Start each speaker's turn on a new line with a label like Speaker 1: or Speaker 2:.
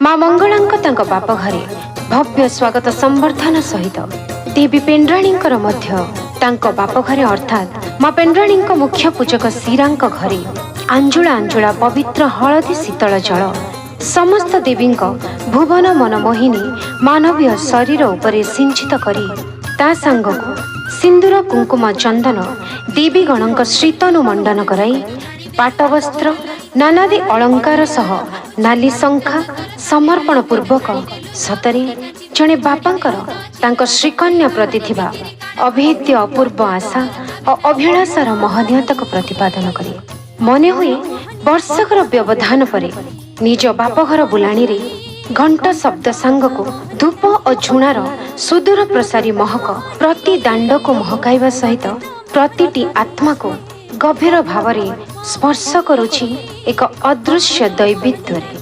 Speaker 1: ମା ମଙ୍ଗଳାଙ୍କ ତାଙ୍କ ବାପ ଘରେ ଭବ୍ୟ ସ୍ୱାଗତ ସମ୍ବର୍ଦ୍ଧନା ସହିତ ଦେବୀ ପେଣ୍ଡ୍ରାଣୀଙ୍କର ମଧ୍ୟ ତାଙ୍କ ବାପ ଘରେ ଅର୍ଥାତ୍ ମା ପେଣ୍ଡ୍ରାଣୀଙ୍କ ମୁଖ୍ୟ ପୂଜକ ଶିରାଙ୍କ ଘରେ ଆଞ୍ଜୁଳା ଆଞ୍ଜୁଳା ପବିତ୍ର ହଳଦୀ ଶୀତଳ ଜଳ ସମସ୍ତ ଦେବୀଙ୍କ ଭୁବନ ମନମୋହିନୀ ମାନବୀୟ ଶରୀର ଉପରେ ସିଞ୍ଚିତ କରି ତା ସାଙ୍ଗକୁ ସିନ୍ଦୁର କୁଙ୍କୁମ ଚନ୍ଦନ ଦେବୀଗଣଙ୍କ ଶ୍ରୀତନୁ ମଣ୍ଡନ କରାଇ ପାଟବସ୍ତ୍ର ନାନାଦି ଅଳଙ୍କାର ସହ ନାଲି ଶଙ୍ଖା ସମର୍ପଣ ପୂର୍ବକ ସତରେ ଜଣେ ବାପାଙ୍କର ତାଙ୍କ ଶ୍ରୀକନ୍ୟା ପ୍ରତି ଥିବା ଅଭେଦ୍ୟ ଅପୂର୍ବ ଆଶା ଓ ଅଭିଳାଷାର ମହନୀୟତାକୁ ପ୍ରତିପାଦନ କରେ। ମନେ ହୁଏ ବର୍ଷକର ବ୍ୟବଧାନ ପରେ ନିଜ ବାପଘର ବୁଲାଣିରେ ଘଣ୍ଟ ଶବ୍ଦ ସାଙ୍ଗକୁ ଧୂପ ଓ ଝୁଣାର ସୁଦୂର ପ୍ରସାରୀ ମହକ ପ୍ରତି ଦାଣ୍ଡକୁ ମହକାଇବା ସହିତ ପ୍ରତିଟି ଆତ୍ମାକୁ ଗଭୀର ଭାବରେ ସ୍ପର୍ଶ କରୁଛି ଏକ ଅଦୃଶ୍ୟ ଦୈବିତ୍ୱରେ।